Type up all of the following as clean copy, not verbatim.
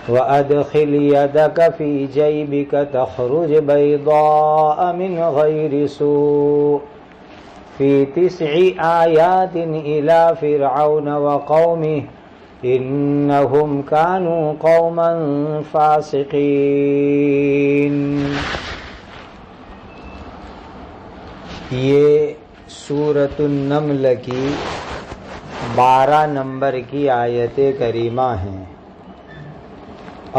وأدخل يدك في جيبك تخرج بيضاء من غير سوء في 9 آيات إلى فرعون وقومه إنهم كانوا قوما فاسقين۔ یہ سورۃ النمل کی 12 نمبر کی آیت کریمہ ہیں۔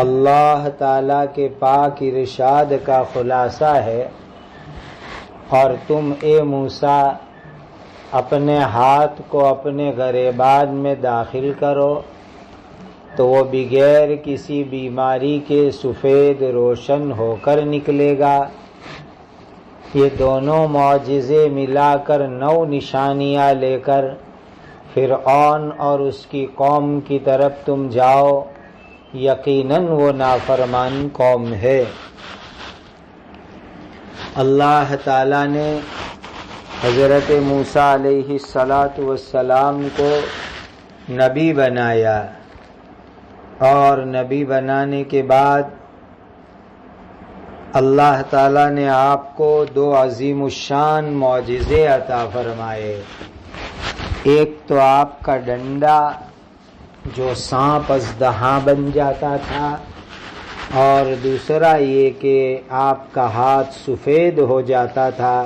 اللہ تعالیٰ کے پاک ارشاد کا خلاصہ ہے، اور تم اے موسیٰ اپنے ہاتھ کو اپنے گریبان میں داخل کرو تو وہ بغیر کسی بیماری کے سفید روشن ہو کر نکلے گا۔ یہ دونوں معجزے ملا کر 9 نشانیاں لے کر فرعون اور اس کی قوم کی طرف تم جاؤ، یقیناً وہ نافرمان قوم ہے۔ اللہ تعالیٰ نے حضرت موسیٰ علیہ السلام کو نبی بنایا، اور نبی بنانے کے بعد اللہ تعالیٰ نے آپ کو 2 عظیم الشان معجزے عطا فرمائے۔ ایک تو آپ کا ڈنڈا جو سانپ اژدہا بن جاتا تھا، اور دوسرا یہ کہ آپ کا ہاتھ سفید ہو جاتا تھا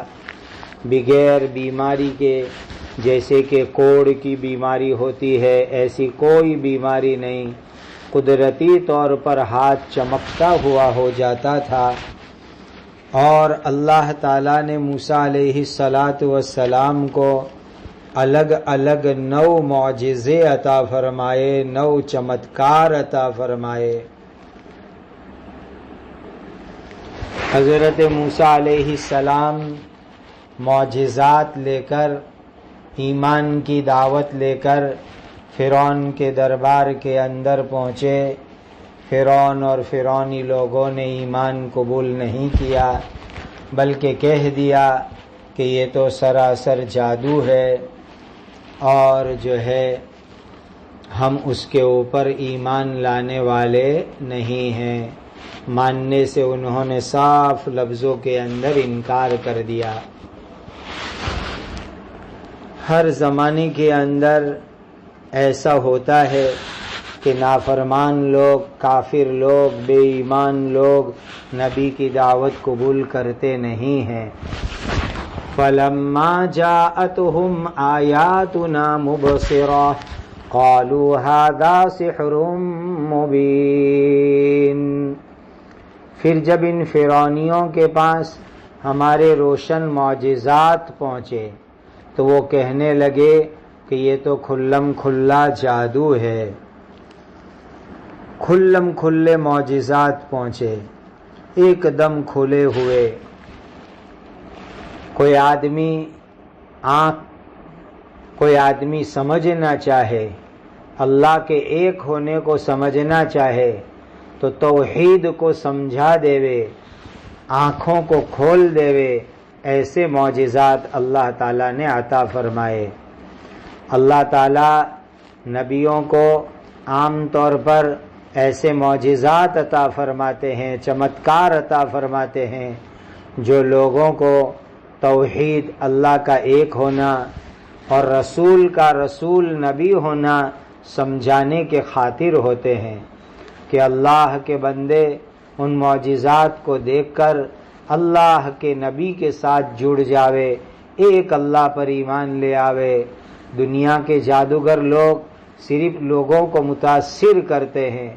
بغیر بیماری کے، جیسے کہ کوڑ کی بیماری ہوتی ہے ایسی کوئی بیماری نہیں، قدرتی طور پر ہاتھ چمکتا ہوا ہو جاتا تھا۔ اور اللہ تعالیٰ نے موسیٰ علیہ السلام کو الگ الگ 9 معجزے عطا فرمائے، 9 چمتکار عطا فرمائے۔ حضرت موسیٰ علیہ السلام معجزات لے کر، ایمان کی دعوت لے کر فرعون کے دربار کے اندر پہنچے۔ فرعون اور فرعونی لوگوں نے ایمان قبول نہیں کیا، بلکہ کہہ دیا کہ یہ تو سراسر جادو ہے، اور جو ہے ہم اس کے اوپر ایمان لانے والے نہیں ہیں۔ ماننے سے انہوں نے صاف لفظوں کے اندر انکار کر دیا۔ ہر زمانے کے اندر ایسا ہوتا ہے کہ نافرمان لوگ، کافر لوگ، بے ایمان لوگ نبی کی دعوت قبول کرتے نہیں ہیں۔ فَلَمَّا جَاءَتْهُمْ آيَاتُنَا مُبْصِرَةً قَالُوا هَذَا سِحْرٌ مُبِينٌ۔ پھر جب ان فرعونیوں کے پاس ہمارے روشن معجزات پہنچے تو وہ کہنے لگے کہ یہ تو کھلم کھلا جادو ہے۔ کھلم کھلے معجزات پہنچے، ایک دم کھلے ہوئے۔ کوئی آدمی سمجھنا چاہے، اللہ کے ایک ہونے کو سمجھنا چاہے تو توحید کو سمجھا دیوے، آنکھوں کو کھول دیوے۔ ایسے معجزات اللہ تعالیٰ نے عطا فرمائے۔ اللہ تعالیٰ نبیوں کو عام طور پر ایسے معجزات عطا فرماتے ہیں، چمتکار عطا فرماتے ہیں جو لوگوں کو توحید، اللہ کا ایک ہونا اور رسول کا رسول نبی ہونا سمجھانے کے خاطر ہوتے ہیں، کہ اللہ کے بندے ان معجزات کو دیکھ کر اللہ کے نبی کے ساتھ جڑ جاوے، ایک اللہ پر ایمان لے آوے۔ دنیا کے جادوگر لوگ صرف لوگوں کو متاثر کرتے ہیں،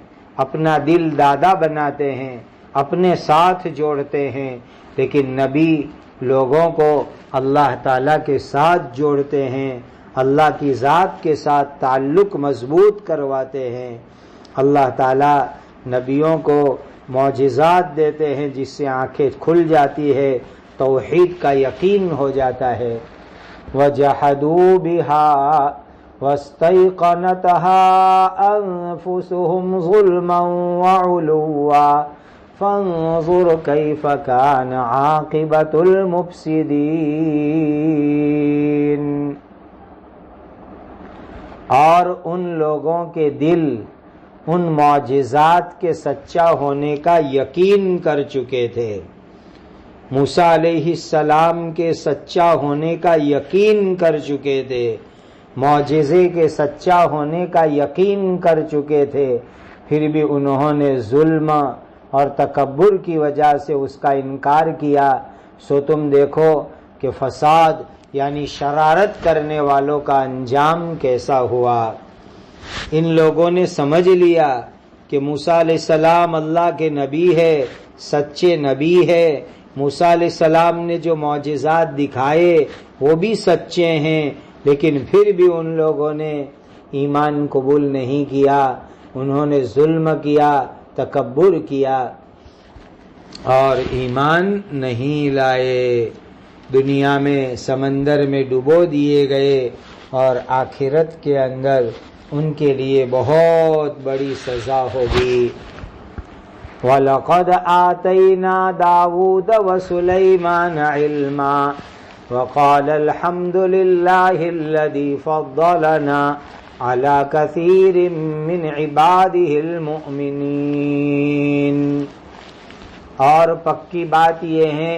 اپنا دل دادا بناتے ہیں، اپنے ساتھ جوڑتے ہیں، لیکن نبی لوگوں کو اللہ تعالیٰ کے ساتھ جوڑتے ہیں، اللہ کی ذات کے ساتھ تعلق مضبوط کرواتے ہیں۔ اللہ تعالیٰ نبیوں کو معجزات دیتے ہیں جس سے آنکھیں کھل جاتی ہے، توحید کا یقین ہو جاتا ہے۔ وَجَحَدُوا بِهَا وَاسْتَيْقَنَتْهَا أَنفُسُهُمْ ظُلْمًا وَعُلُوًّا فَانظُرْ كَيْفَ كَانَ عَاقِبَةُ الْمُفْسِدِينَ۔ اور ان لوگوں کے دل ان معجزات کے سچا ہونے کا یقین کر چکے تھے، موسیٰ علیہ السلام کے سچا ہونے کا یقین کر چکے تھے، معجزے کے سچا ہونے کا یقین کر چکے تھے، پھر بھی انہوں نے ظلم اور تکبر کی وجہ سے اس کا انکار کیا۔ سو تم دیکھو کہ فساد یعنی شرارت کرنے والوں کا انجام کیسا ہوا۔ ان لوگوں نے سمجھ لیا کہ موسیٰ علیہ السلام اللہ کے نبی ہے، سچے نبی ہے، موسیٰ علیہ السلام نے جو معجزات دکھائے وہ بھی سچے ہیں، لیکن پھر بھی ان لوگوں نے ایمان قبول نہیں کیا، انہوں نے ظلم کیا، تکبر کیا اور ایمان نہیں لائے، دنیا میں سمندر میں ڈبو دیے گئے اور آخرت کے اندر ان کے لیے بہت بڑی سزا ہوگی۔ وَلَقَدْ آتَيْنَا دَاوُودَ وَسُلَيْمَانَ عِلْمًا وَقَالَ الْحَمْدُ لِلَّهِ الَّذِي فَضَّلَنَا عَلَى كَثِيرٍ مِّنْ عِبَادِهِ الْمُؤْمِنِينَ۔ اور پکی بات یہ ہے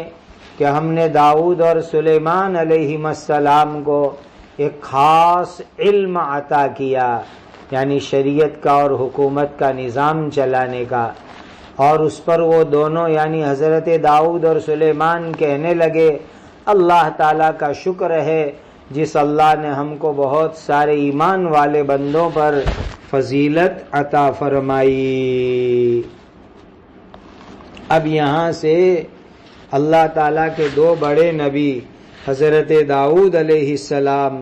کہ ہم نے داؤد اور سلیمان علیہ السلام کو ایک خاص علم عطا کیا، یعنی شریعت کا اور حکومت کا نظام چلانے کا، اور اس پر وہ دونوں یعنی حضرت داؤد اور سلیمان کہنے لگے اللہ تعالیٰ کا شکر ہے جس اللہ نے ہم کو بہت سارے ایمان والے بندوں پر فضیلت عطا فرمائی۔ اب یہاں سے اللہ تعالیٰ کے دو بڑے نبی حضرت داؤد علیہ السلام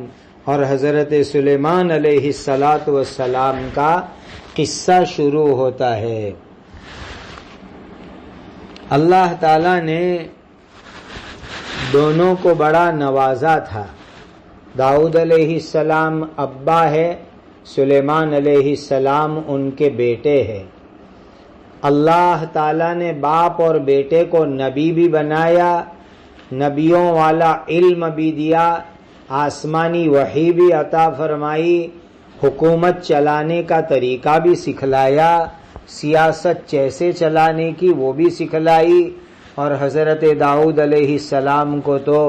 اور حضرت سلیمان علیہ السلام کا قصہ شروع ہوتا ہے۔ اللہ تعالیٰ نے دونوں کو بڑا نوازا تھا۔ داؤد علیہ السلام ابا ہے، سلیمان علیہ السلام ان کے بیٹے ہیں۔ اللہ تعالیٰ نے باپ اور بیٹے کو نبی بھی بنایا، نبیوں والا علم بھی دیا، آسمانی وحی بھی عطا فرمائی، حکومت چلانے کا طریقہ بھی سکھلایا، سیاست کیسے چلانے کی وہ بھی سکھلائی، اور حضرت داؤد علیہ السلام کو تو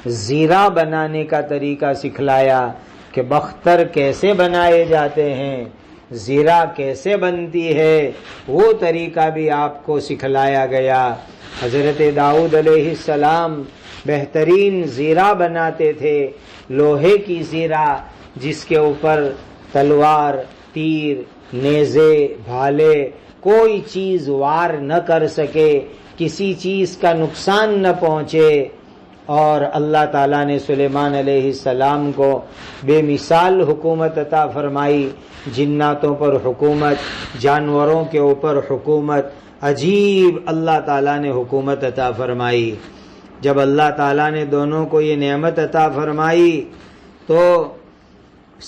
زیرہ بنانے کا طریقہ سکھلایا کہ بختر کیسے بنائے جاتے ہیں، زیرہ کیسے بنتی ہے وہ طریقہ بھی آپ کو سکھلایا گیا۔ حضرت داؤد علیہ السلام بہترین زیرہ بناتے تھے، لوہے کی زیرہ جس کے اوپر تلوار، تیر، نیزے، بھالے کوئی چیز وار نہ کر سکے، کسی چیز کا نقصان نہ پہنچے۔ اور اللہ تعالیٰ نے سلیمان علیہ السلام کو بے مثال حکومت عطا فرمائی، جناتوں پر حکومت، جانوروں کے اوپر حکومت، عجیب اللہ تعالیٰ نے حکومت عطا فرمائی۔ جب اللہ تعالیٰ نے دونوں کو یہ نعمت عطا فرمائی تو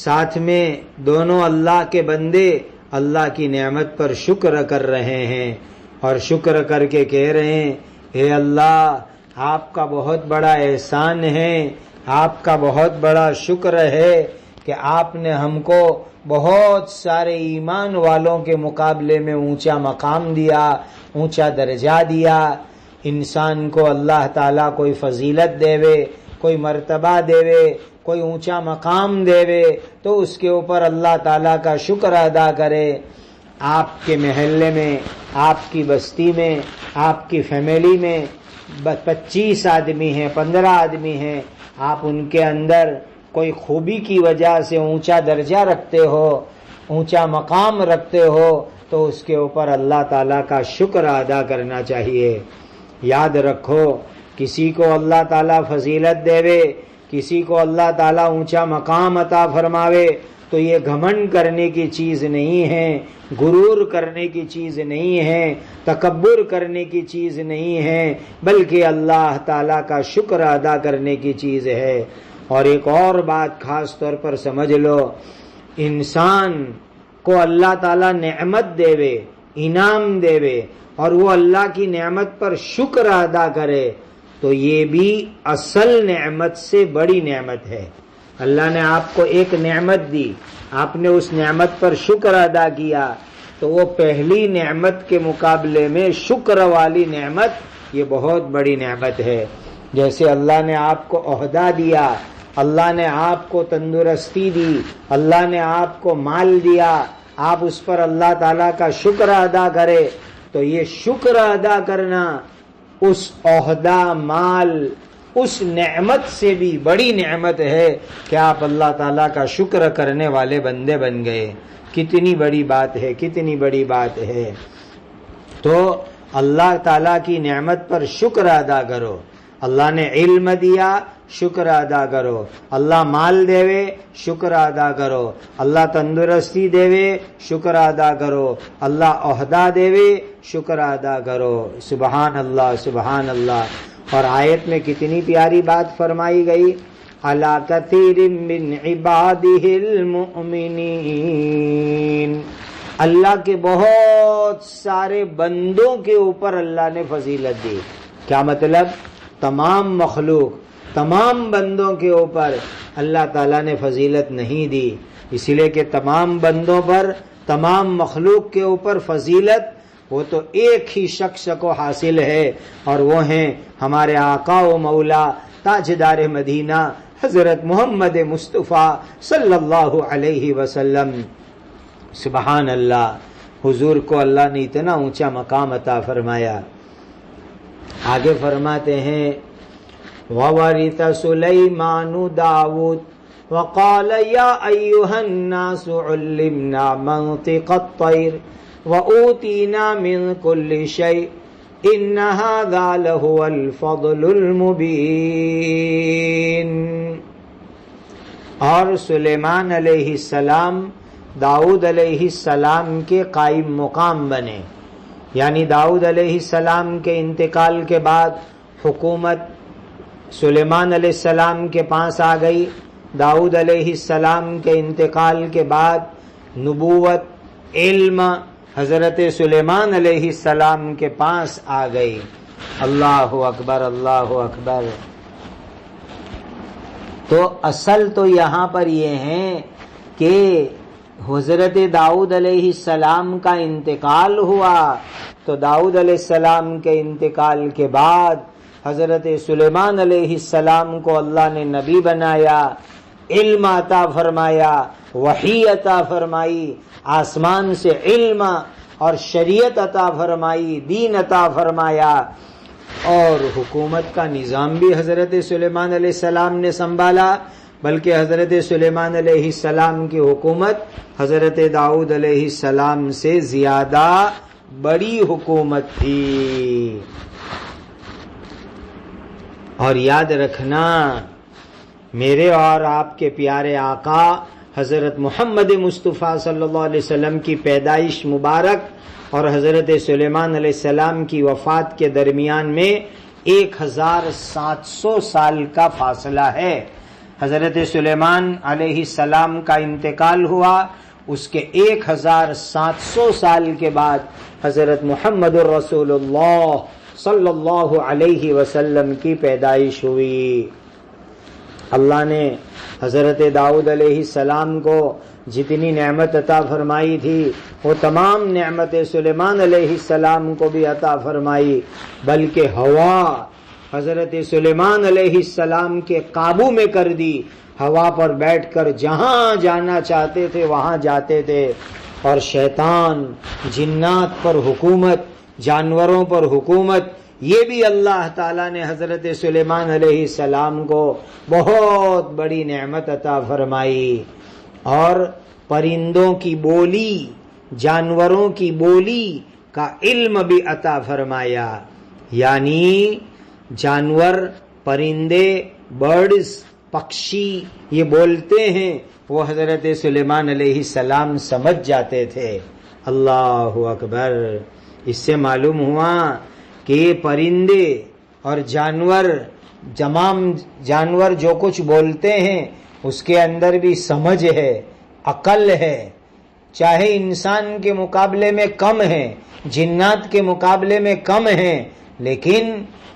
ساتھ میں دونوں اللہ کے بندے اللہ کی نعمت پر شکر کر رہے ہیں، اور شکر کر کے کہہ رہے ہیں اے اللہ آپ کا بہت بڑا احسان ہے، آپ کا بہت بڑا شکر ہے کہ آپ نے ہم کو بہت سارے ایمان والوں کے مقابلے میں اونچا مقام دیا، اونچا درجہ دیا۔ انسان کو اللہ تعالیٰ کوئی فضیلت دے وے، کوئی مرتبہ دے وے، کوئی اونچا مقام دے وے تو اس کے اوپر اللہ تعالیٰ کا شکر ادا کرے۔ آپ کے محلے میں، آپ کی بستی میں، آپ کی فیملی میں 25 آدمی ہیں، 15 آدمی ہیں، آپ ان کے اندر کوئی خوبی کی وجہ سے اونچا درجہ رکھتے ہو، اونچا مقام رکھتے ہو تو اس کے اوپر اللہ تعالیٰ کا شکر ادا کرنا چاہیے۔ یاد رکھو کسی کو اللہ تعالیٰ فضیلت دے وے، کسی کو اللہ تعالیٰ اونچا مقام عطا فرماوے تو یہ گھمنڈ کرنے کی چیز نہیں ہے، غرور کرنے کی چیز نہیں ہے، تکبر کرنے کی چیز نہیں ہے، بلکہ اللہ تعالیٰ کا شکر ادا کرنے کی چیز ہے۔ اور ایک اور بات خاص طور پر سمجھ لو، انسان کو اللہ تعالیٰ نعمت دے وے، انعام دے وے، اور وہ اللہ کی نعمت پر شکر ادا کرے تو یہ بھی اصل نعمت سے بڑی نعمت ہے۔ اللہ نے آپ کو ایک نعمت دی، آپ نے اس نعمت پر شکر ادا کیا، تو وہ پہلی نعمت کے مقابلے میں شکر والی نعمت یہ بہت بڑی نعمت ہے. جیسے اللہ نے آپ کو عہدہ دیا، اللہ نے آپ کو تندرستی دی، اللہ نے آپ کو مال دیا، آپ اس پر اللہ تعالیٰ کا شکر ادا کرے، تو یہ شکر ادا کرنا اس عہدہ، مال، اس نعمت سے بھی بڑی نعمت ہے کہ آپ اللہ تعالیٰ کا شکر کرنے والے بندے بن گئے. کتنی بڑی بات ہے، کتنی بڑی بات ہے. تو اللہ تعالیٰ کی نعمت پر شکر ادا کرو. اللہ نے علم دیا، شکر ادا کرو. اللہ مال دے، شکر ادا کرو. اللہ تندرستی دے، شکر ادا کرو. اللہ عہدہ دے، شکر ادا کرو. سبحان اللہ، سبحان اللہ. اور آیت میں کتنی پیاری بات فرمائی گئی، عَلَىٰ كَثِيرٍ مِّنْ عِبَادِهِ الْمُؤْمِنِينَ. اللہ کے بہت سارے بندوں کے اوپر اللہ نے فضیلت دی. کیا مطلب؟ تمام مخلوق، تمام بندوں کے اوپر اللہ تعالیٰ نے فضیلت نہیں دی، اسی لیے کہ تمام بندوں پر، تمام مخلوق کے اوپر فضیلت وہ تو ایک ہی شخص کو حاصل ہے، اور وہ ہیں ہمارے آقا و مولا تاجدار مدینہ حضرت محمد مصطفیٰ صلی اللہ علیہ وسلم. سبحان اللہ. حضور کو اللہ نے اتنا اونچا مقام عطا فرمایا. آگے فرماتے ہیں وَوَرِثَ سُلَيْمَانُ دَاوُودَ وَقَالَ يَا أَيُّهَا النَّاسُ عُلِّمْنَا مَنطِقَ الطَّيْرِ وَأُوتِينَا مِن كُلِّ شَيْءٍ إِنَّ هَذَا لَهُوَ الْفَضْلُ الْمُبِينُ. اور سلیمان علیہ السلام داؤد علیہ السلام کے قائم مقام بنے. یعنی داؤد علیہ السلام کے انتقال کے بعد حکومت سلیمان علیہ السلام کے پاس آ گئی. داؤد علیہ السلام کے انتقال کے بعد نبوت، علم حضرت سلیمان علیہ السلام کے پاس آ گئی. اللہ اکبر، اللہ اکبر. تو اصل تو یہاں پر یہ ہے کہ حضرت داؤد علیہ السلام کا انتقال ہوا، تو داؤد علیہ السلام کے انتقال کے بعد حضرت سلیمان علیہ السلام کو اللہ نے نبی بنایا، علم عطا فرمایا، وحی عطا فرمائی، آسمان سے علم اور شریعت عطا فرمائی، دین عطا فرمایا. اور حکومت کا نظام بھی حضرت سلیمان علیہ السلام نے سنبھالا، بلکہ حضرت سلیمان علیہ السلام کی حکومت حضرت داؤد علیہ السلام سے زیادہ بڑی حکومت تھی. اور یاد رکھنا، میرے اور آپ کے پیارے آقا حضرت محمد مصطفیٰ صلی اللہ علیہ وسلم کی پیدائش مبارک اور حضرت سلیمان علیہ السلام کی وفات کے درمیان میں 1700 سال کا فاصلہ ہے. حضرت سلیمان علیہ السلام کا انتقال ہوا، اس کے 1700 سال کے بعد حضرت محمد الرسول اللہ صلی اللہ علیہ وسلم کی پیدائش ہوئی. اللہ نے حضرت داؤد علیہ السلام کو جتنی نعمت عطا فرمائی تھی وہ تمام نعمت سلیمان علیہ السلام کو بھی عطا فرمائی، بلکہ ہوا حضرت سلیمان علیہ السلام کے قابو میں کر دی. ہوا پر بیٹھ کر جہاں جانا چاہتے تھے وہاں جاتے تھے. اور شیطان، جنات پر حکومت، جانوروں پر حکومت، یہ بھی اللہ تعالیٰ نے حضرت سلیمان علیہ السلام کو بہت بڑی نعمت عطا فرمائی. اور پرندوں کی بولی، جانوروں کی بولی کا علم بھی عطا فرمایا. یعنی جانور، پرندے، برڈز، پکشی یہ بولتے ہیں، وہ حضرت سلیمان علیہ السلام سمجھ جاتے تھے. اللہ اکبر. اس سے معلوم ہوا کہ یہ پرندے اور تمام جانور جو کچھ بولتے ہیں اس کے اندر بھی سمجھ ہے، عقل ہے. چاہے انسان کے مقابلے میں کم ہے، جنات کے مقابلے میں کم ہے، لیکن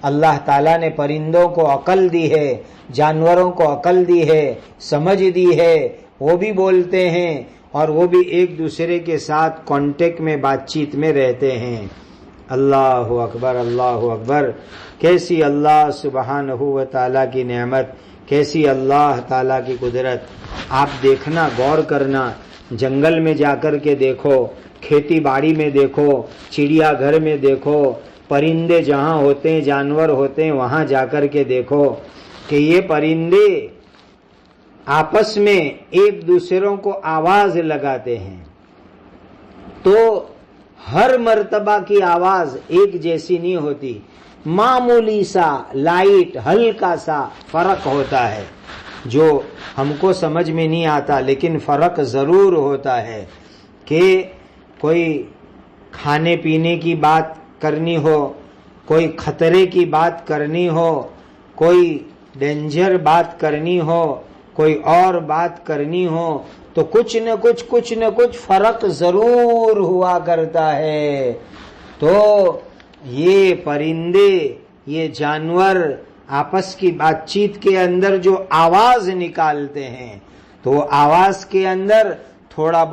اللہ تعالیٰ نے پرندوں کو عقل دی ہے، جانوروں کو عقل دی ہے، سمجھ دی ہے. وہ بھی بولتے ہیں اور وہ بھی ایک دوسرے کے ساتھ کانٹیکٹ میں بات چیت میں رہتے ہیں۔ اللہ اکبر، اللہ اکبر، کیسی اللہ سبحانہ و تعالیٰ کی نعمت، کیسی اللہ تعالیٰ کی قدرت۔ آپ دیکھنا، غور کرنا، جنگل میں جا کر کے دیکھو، کھیتی باڑی میں دیکھو، چڑیا گھر میں دیکھو، پرندے جہاں ہوتے ہیں، جانور ہوتے ہیں، وہاں جا کر کے دیکھو کہ یہ پرندے آپس میں ایک دوسروں کو آواز لگاتے ہیں، تو ہر مرتبہ کی آواز ایک جیسی نہیں ہوتی، معمولی سا لائٹ ہلکا سا فرق ہوتا ہے جو ہم کو سمجھ میں نہیں آتا، لیکن فرق ضرور ہوتا ہے کہ کوئی کھانے پینے کی بات کرنی ہو، کوئی خطرے کی بات کرنی ہو، کوئی ڈینجر بات کرنی ہو، کوئی اور بات کرنی ہو، تو کچھ نہ کچھ فرق ضرور ہوا کرتا ہے۔ تو یہ پرندے، یہ جانور آپس کی بات چیت کے اندر جو آواز نکالتے ہیں، تو وہ آواز کے اندر تھوڑا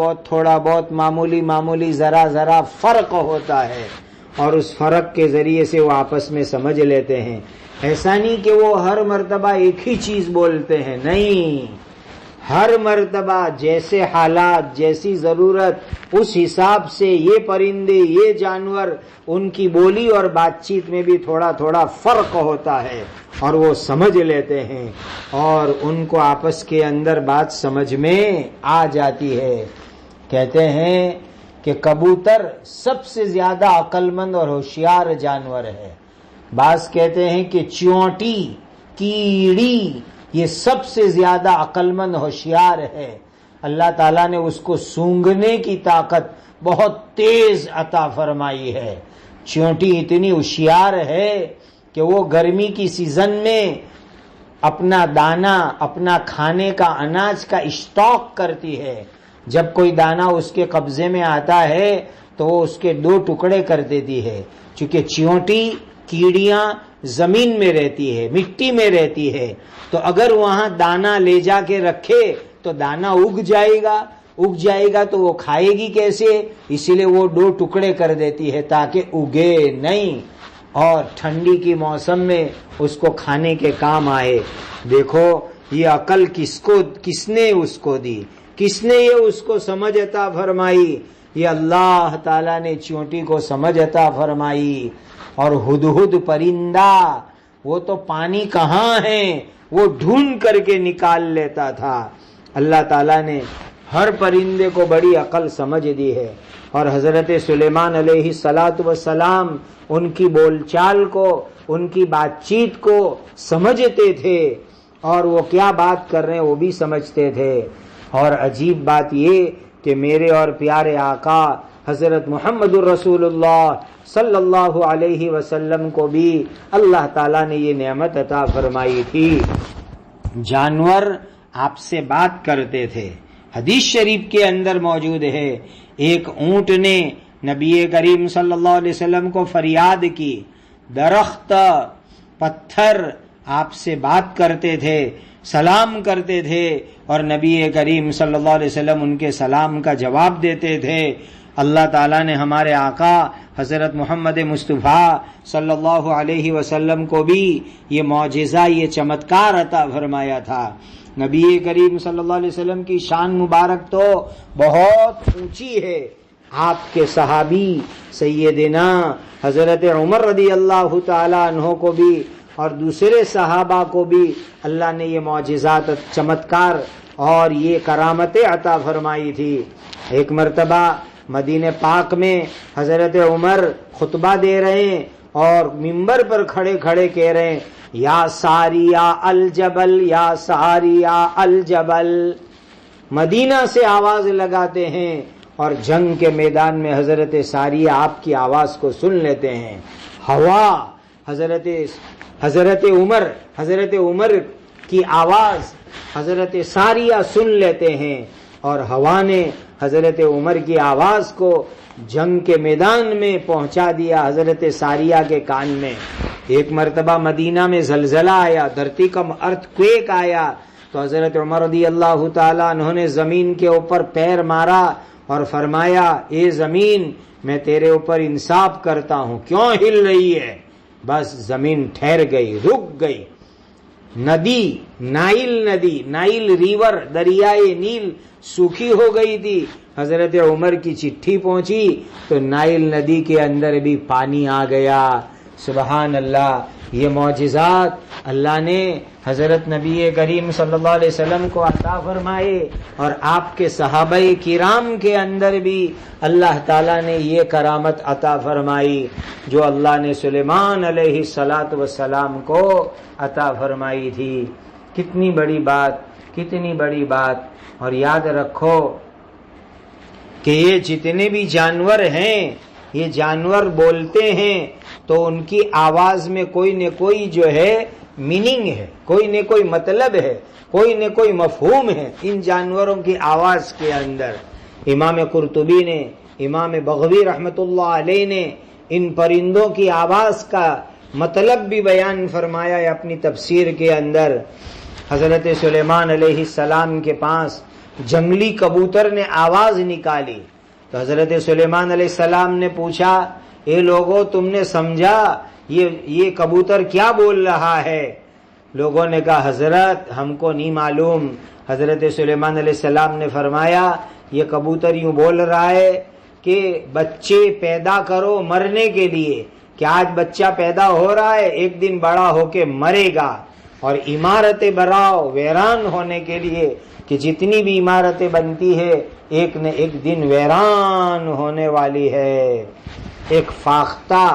بہت معمولی ذرا فرق ہوتا ہے، اور اس فرق کے ذریعے سے وہ آپس میں سمجھ لیتے ہیں۔ ایسا نہیں کہ وہ ہر مرتبہ ایک ہی چیز بولتے ہیں، نہیں، ہر مرتبہ جیسے حالات، جیسی ضرورت، اس حساب سے یہ پرندے، یہ جانور، ان کی بولی اور بات چیت میں بھی تھوڑا فرق ہوتا ہے، اور وہ سمجھ لیتے ہیں، اور ان کو آپس کے اندر بات سمجھ میں آ جاتی ہے۔ کہتے ہیں کہ کبوتر سب سے زیادہ عقل مند اور ہوشیار جانور ہے۔ بعض کہتے ہیں کہ چیونٹی، کیڑی، یہ سب سے زیادہ عقل مند ہوشیار ہے۔ اللہ تعالیٰ نے اس کو سونگھنے کی طاقت بہت تیز عطا فرمائی ہے۔ چیونٹی اتنی ہوشیار ہے کہ وہ گرمی کی سیزن میں اپنا دانہ، اپنا کھانے کا اناج کا اسٹاک کرتی ہے۔ جب کوئی دانہ اس کے قبضے میں آتا ہے تو وہ اس کے 2 ٹکڑے کر دیتی ہے، چونکہ چیونٹی، کیڑیاں زمین میں رہتی ہے، مٹی میں رہتی ہے، تو اگر وہاں دانہ لے جا کے رکھے تو دانہ اگ جائے گا تو وہ کھائے گی کیسے؟ اسی لیے وہ 2 ٹکڑے کر دیتی ہے تاکہ اگے نہیں، اور ٹھنڈی کی موسم میں اس کو کھانے کے کام آئے۔ دیکھو یہ عقل کس نے اس کو دی، کس نے یہ اس کو سمجھ عطا فرمائی؟ یہ اللہ تعالیٰ نے چیونٹی کو سمجھ عطا فرمائی۔ اور ہدہد پرندہ، وہ تو پانی کہاں ہے وہ ڈھونڈ کر کے نکال لیتا تھا۔ اللہ تعالیٰ نے ہر پرندے کو بڑی عقل سمجھ دی ہے، اور حضرت سلیمان علیہ السلام ان کی بول چال کو، ان کی بات چیت کو سمجھتے تھے، اور وہ کیا بات کر رہے ہیں وہ بھی سمجھتے تھے۔ اور عجیب بات یہ کہ میرے اور پیارے آقا حضرت محمد الرسول اللہ صلی اللہ علیہ وسلم کو بھی اللہ تعالیٰ نے یہ نعمت عطا فرمائی تھی۔ جانور آپ سے بات کرتے تھے۔ حدیث شریف کے اندر موجود ہے، ایک اونٹ نے نبی کریم صلی اللہ علیہ وسلم کو فریاد کی، درخت، پتھر آپ سے بات کرتے تھے، سلام کرتے تھے، اور نبی کریم صلی اللہ علیہ وسلم ان کے سلام کا جواب دیتے تھے۔ اللہ تعالیٰ نے ہمارے آقا حضرت محمد مصطفیٰ صلی اللہ علیہ وسلم کو بھی یہ معجزہ، یہ چمتکار عطا فرمایا تھا۔ نبی کریم صلی اللہ علیہ وسلم کی شان مبارک تو بہت اونچی ہے۔ آپ کے صحابی سیدنا حضرت عمر رضی اللہ تعالی عنہ کو بھی اور دوسرے صحابہ کو بھی اللہ نے یہ معجزات، چمتکار اور یہ کرامتیں عطا فرمائی تھی۔ ایک مرتبہ مدینہ پاک میں حضرت عمر خطبہ دے رہے ہیں اور منبر پر کھڑے کھڑے کہہ رہے ہیں، یا ساریہ الجبل، یا ساریہ الجبل، مدینہ سے آواز لگاتے ہیں، اور جنگ کے میدان میں حضرت ساریہ آپ کی آواز کو سن لیتے ہیں۔ ہوا حضرت عمر کی آواز حضرت ساریہ سن لیتے ہیں، اور ہوا نے حضرت عمر کی آواز کو جنگ کے میدان میں پہنچا دیا حضرت ساریہ کے کان میں۔ ایک مرتبہ مدینہ میں زلزلہ آیا، دھرتی کا ارتھ کویک آیا، تو حضرت عمر رضی اللہ تعالیٰ عنہ نے زمین کے اوپر پیر مارا اور فرمایا اے زمین میں تیرے اوپر انصاف کرتا ہوں، کیوں ہل رہی ہے؟ بس زمین ٹھہر گئی، رک گئی۔ ندی نائل ریور، دریائے نیل سوکھی ہو گئی تھی، حضرت عمر کی چٹھی پہنچی تو نائل ندی کے اندر بھی پانی آ گیا۔ سبحان اللہ، یہ معجزات اللہ نے حضرت نبی کریم صلی اللہ علیہ وسلم کو عطا فرمائے، اور آپ کے صحابہ کرام کے اندر بھی اللہ تعالیٰ نے یہ کرامت عطا فرمائی جو اللہ نے سلیمان علیہ السلام کو عطا فرمائی تھی۔ کتنی بڑی بات، کتنی بڑی بات۔ اور یاد رکھو کہ یہ جتنے بھی جانور ہیں، یہ جانور بولتے ہیں تو ان کی آواز میں کوئی نہ کوئی جو ہے میننگ ہے، کوئی نہ کوئی مطلب ہے، کوئی نہ کوئی مفہوم ہے ان جانوروں کی آواز کے اندر۔ امام قرطبی نے، امام بغوی رحمت اللہ علیہ نے ان پرندوں کی آواز کا مطلب بھی بیان فرمایا ہے اپنی تفسیر کے اندر۔ حضرت سلیمان علیہ السلام کے پاس جنگلی کبوتر نے آواز نکالی تو حضرت سلیمان علیہ السلام نے پوچھا اے لوگوں تم نے سمجھا یہ کبوتر کیا بول رہا ہے؟ لوگوں نے کہا حضرت ہم کو نہیں معلوم۔ حضرت سلیمان علیہ السلام نے فرمایا یہ کبوتر یوں بول رہا ہے کہ بچے پیدا کرو مرنے کے لیے، کہ آج بچہ پیدا ہو رہا ہے ایک دن بڑا ہو کے مرے گا، اور عمارتیں بناؤ ویران ہونے کے لیے، کہ جتنی بھی عمارتیں بنتی ہے ایک نہ ایک دن ویران ہونے والی ہے۔ ایک فاختہ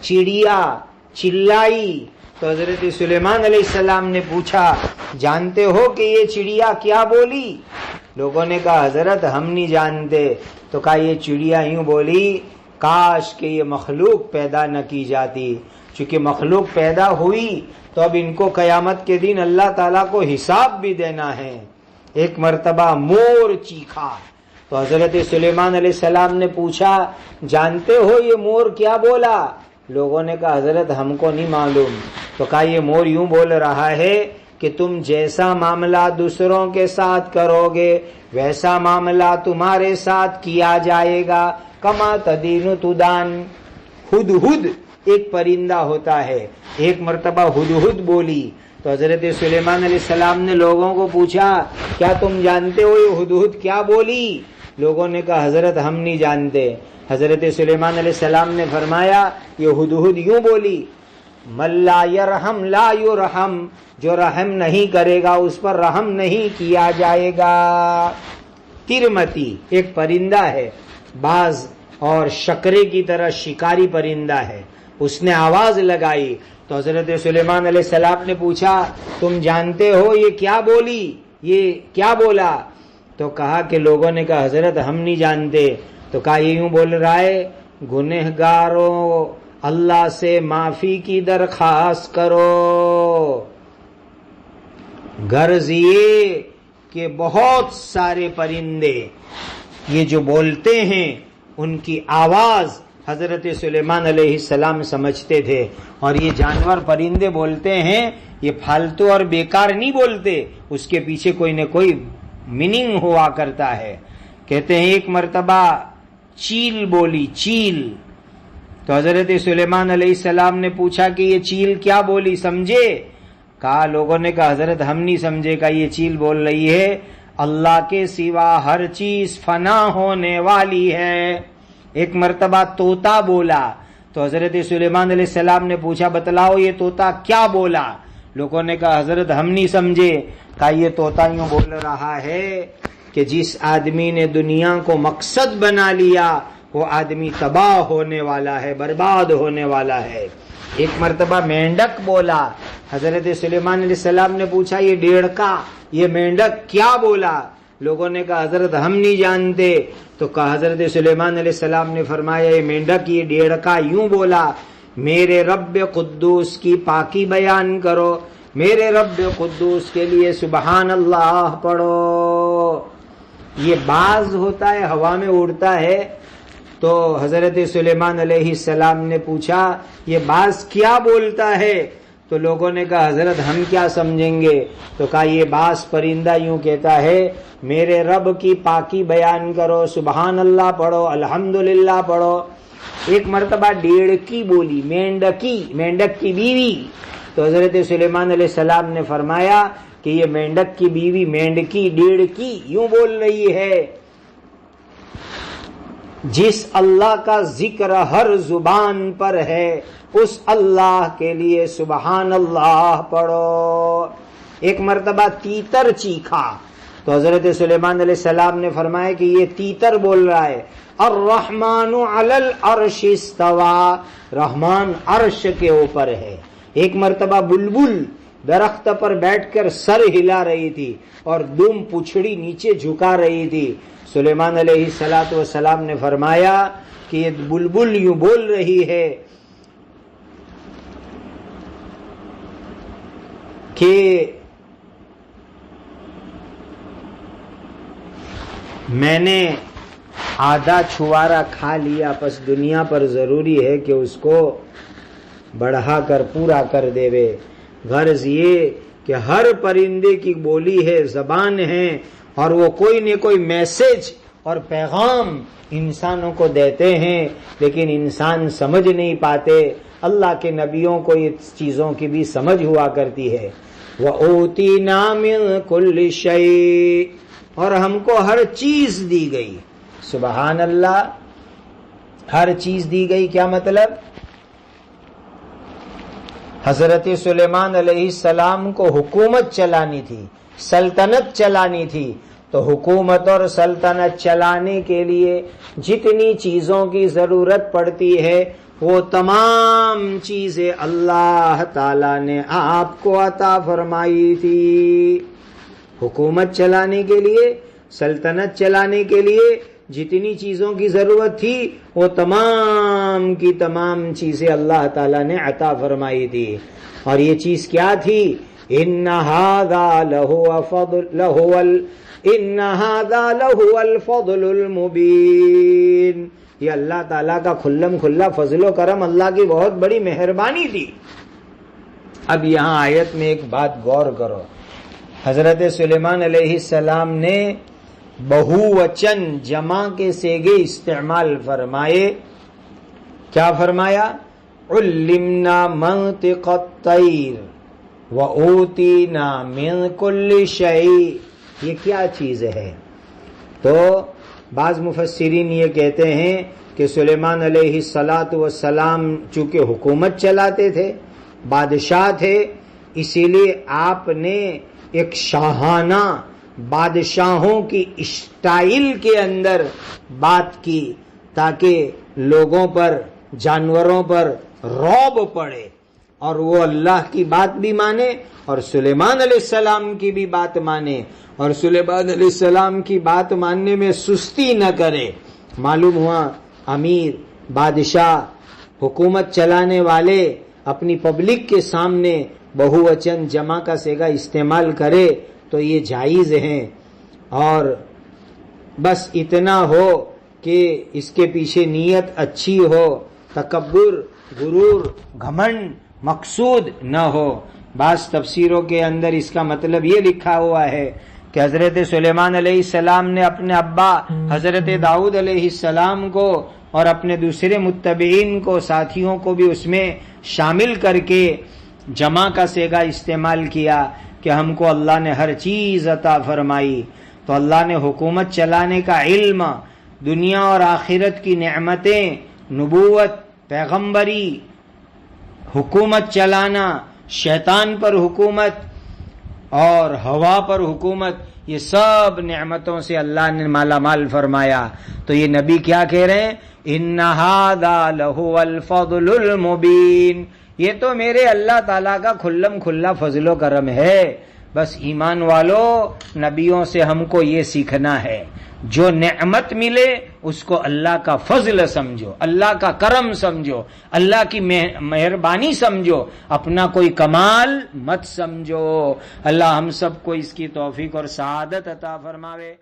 چڑیا چلائی تو حضرت سلیمان علیہ السلام نے پوچھا جانتے ہو کہ یہ چڑیا کیا بولی؟ لوگوں نے کہا حضرت ہم نہیں جانتے۔ تو کہا یہ چڑیا یوں بولی کاش کہ یہ مخلوق پیدا نہ کی جاتی، چونکہ مخلوق پیدا ہوئی تو اب ان کو قیامت کے دن اللہ تعالیٰ کو حساب بھی دینا ہے۔ ایک مرتبہ مور چیخا تو حضرت سلیمان علیہ السلام نے پوچھا جانتے ہو یہ مور کیا بولا؟ لوگوں نے کہا حضرت ہم کو نہیں معلوم۔ تو کہا یہ مور یوں بول رہا ہے کہ تم جیسا معاملہ دوسروں کے ساتھ کرو گے ویسا معاملہ تمہارے ساتھ کیا جائے گا، کما تدین تدان۔ ہدہد ایک پرندہ ہوتا ہے، ایک مرتبہ ہدہد بولی تو حضرت سلیمان علیہ السلام نے لوگوں کو پوچھا کیا تم جانتے ہو یہ ہدہد کیا بولی؟ لوگوں نے کہا حضرت ہم نہیں جانتے۔ حضرت سلیمان علیہ السلام نے فرمایا یہ ہدہد یوں بولی من لا یرحم لا یرحم، جو رحم نہیں کرے گا اس پر رحم نہیں کیا جائے گا۔ ترمتی ایک پرندہ ہے، باز اور شکرے کی طرح شکاری پرندہ ہے، اس نے آواز لگائی تو حضرت سلیمان علیہ السلام نے پوچھا تم جانتے ہو یہ کیا بولی، یہ کیا بولا؟ تو کہا کہ لوگوں نے کہا حضرت ہم نہیں جانتے۔ تو کہا یہ یوں بول رہا ہے گنہگاروں اللہ سے معافی کی درخواست کرو، غرض یہ کہ بہت سارے پرندے یہ جو بولتے ہیں ان کی آواز حضرت سلیمان علیہ السلام سمجھتے تھے، اور یہ جانور پرندے بولتے ہیں یہ فالتو اور بیکار نہیں بولتے، اس کے پیچھے کوئی نہ کوئی میننگ ہوا کرتا ہے۔ کہتے ہیں ایک مرتبہ چیل بولی، چیل تو حضرت سلیمان علیہ السلام نے پوچھا کہ یہ چیل کیا بولی سمجھے؟ کہا لوگوں نے کہا حضرت ہم نہیں سمجھے۔ کہا یہ چیل بول رہی ہے اللہ کے سوا ہر چیز فنا ہونے والی ہے۔ ایک مرتبہ طوطا بولا تو حضرت سلیمان علیہ السلام نے پوچھا بتلاؤ یہ طوطا کیا بولا؟ لوگوں نے کہا حضرت ہم نہیں سمجھے۔ کہا یہ طوطا یوں بول رہا ہے کہ جس آدمی نے دنیا کو مقصد بنا لیا وہ آدمی تباہ ہونے والا ہے، برباد ہونے والا ہے۔ ایک مرتبہ مینڈک بولا، حضرت سلیمان علیہ السلام نے پوچھا یہ ڈیڑکا، یہ مینڈک کیا بولا؟ لوگوں نے کہا حضرت ہم نہیں جانتے۔ تو کہا حضرت سلیمان علیہ السلام نے فرمایا یہ مینڈک یہ ڈیڑکا یوں بولا میرے رب قدوس کی پاکی بیان کرو، میرے رب قدوس کے لیے سبحان اللہ پڑھو۔ یہ باز ہوتا ہے ہوا میں اڑتا ہے، تو حضرت سلیمان علیہ السلام نے پوچھا یہ باز کیا بولتا ہے؟ تو لوگوں نے کہا حضرت ہم کیا سمجھیں گے؟ تو کہا یہ باز پرندہ یوں کہتا ہے میرے رب کی پاکی بیان کرو، سبحان اللہ پڑھو، الحمدللہ پڑھو۔ ایک مرتبہ ڈیڑکی بولی، مینڈک کی بیوی، تو حضرت سلیمان علیہ السلام نے فرمایا کہ یہ مینڈک کی بیوی مینڈکی ڈیڑکی یوں بول رہی ہے، جس اللہ کا ذکر ہر زبان پر ہے اس اللہ کے لیے سبحان اللہ پڑھو۔ ایک مرتبہ تیتر چیخا تو حضرت سلیمان علیہ السلام نے فرمایا کہ یہ تیتر بول رہا ہے الرحمن علی العرش استوى، رحمان عرش کے اوپر ہے۔ ایک مرتبہ بلبل درخت پر بیٹھ کر سر ہلا رہی تھی اور دم پچھڑی نیچے جھکا رہی تھی۔ سلیمان علیہ السلام نے فرمایا کہ یہ بلبل یوں بول رہی ہے کہ میں نے آدھا چھوارا کھا لیا، پس دنیا پر ضروری ہے کہ اس کو بڑھا کر پورا کر دیوے۔ غرض یہ کہ ہر پرندے کی بولی ہے، زبان ہے، اور وہ کوئی نہ کوئی میسج اور پیغام انسانوں کو دیتے ہیں، لیکن انسان سمجھ نہیں پاتے۔ اللہ کے نبیوں کو یہ چیزوں کی بھی سمجھ ہوا کرتی ہے۔ وَأُوتِينَا مِن كُلِّ شَيْءٍ، اور ہم کو ہر چیز دی گئی۔ سبحان اللہ، ہر چیز دی گئی کیا مطلب؟ حضرت سلیمان علیہ السلام کو حکومت چلانی تھی، سلطنت چلانی تھی، تو حکومت اور سلطنت چلانے کے لیے جتنی چیزوں کی ضرورت پڑتی ہے وہ تمام چیزیں اللہ تعالی نے آپ کو عطا فرمائی تھی۔ حکومت چلانے کے لیے، سلطنت چلانے کے لیے جتنی چیزوں کی ضرورت تھی وہ تمام کی تمام چیزیں اللہ تعالی نے عطا فرمائی تھی۔ اور یہ چیز کیا تھی؟ ان ھذا لہو الفضل المبین، یہ اللہ تعالیٰ کا کھلم کھلا فضل و کرم، اللہ کی بہت بڑی مہربانی تھی۔ اب یہاں آیت میں ایک بات غور کرو، حضرت سلیمان علیہ السلام نے بہووچن جمع کے صیغے استعمال فرمائے۔ کیا فرمایا؟ علمنا منطق الطیر وَأُوتِينَا مِن كُلِّ شَيْءٍ، یہ کیا چیز ہے؟ تو بعض مفسرین یہ کہتے ہیں کہ سلیمان علیہ السلام چونکہ حکومت چلاتے تھے، بادشاہ تھے، اسی لیے آپ نے ایک شاہانہ بادشاہوں کی اسٹائل کے اندر بات کی تاکہ لوگوں پر، جانوروں پر رعب پڑے اور وہ اللہ کی بات بھی مانے اور سلیمان علیہ السلام کی بھی بات مانے، اور سلیمان علیہ السلام کی بات ماننے میں سستی نہ کرے۔ معلوم ہوا امیر، بادشاہ، حکومت چلانے والے اپنی پبلک کے سامنے بہووچن جمع کا صیغہ استعمال کرے تو یہ جائز ہیں، اور بس اتنا ہو کہ اس کے پیچھے نیت اچھی ہو، تکبر، غرور، گھمنڈ مقصود نہ ہو۔ بعض تفسیروں کے اندر اس کا مطلب یہ لکھا ہوا ہے کہ حضرت سلیمان علیہ السلام نے اپنے ابا حضرت داؤد علیہ السلام کو اور اپنے دوسرے متبعین کو، ساتھیوں کو بھی اس میں شامل کر کے جمع کا صیغہ استعمال کیا کہ ہم کو اللہ نے ہر چیز عطا فرمائی۔ تو اللہ نے حکومت چلانے کا علم، دنیا اور آخرت کی نعمتیں، نبوت، پیغمبری، حکومت چلانا، شیطان پر حکومت اور ہوا پر حکومت، یہ سب نعمتوں سے اللہ نے مالا مال فرمایا۔ تو یہ نبی کیا کہہ رہے ہیں؟ ان ھذا لہو الفضل المبین، یہ تو میرے اللہ تعالیٰ کا کھلم کھلا فضل و کرم ہے۔ بس ایمان والو، نبیوں سے ہم کو یہ سیکھنا ہے، جو نعمت ملے اس کو اللہ کا فضل سمجھو، اللہ کا کرم سمجھو، اللہ کی مہربانی سمجھو، اپنا کوئی کمال مت سمجھو۔ اللہ ہم سب کو اس کی توفیق اور سعادت عطا فرماوے۔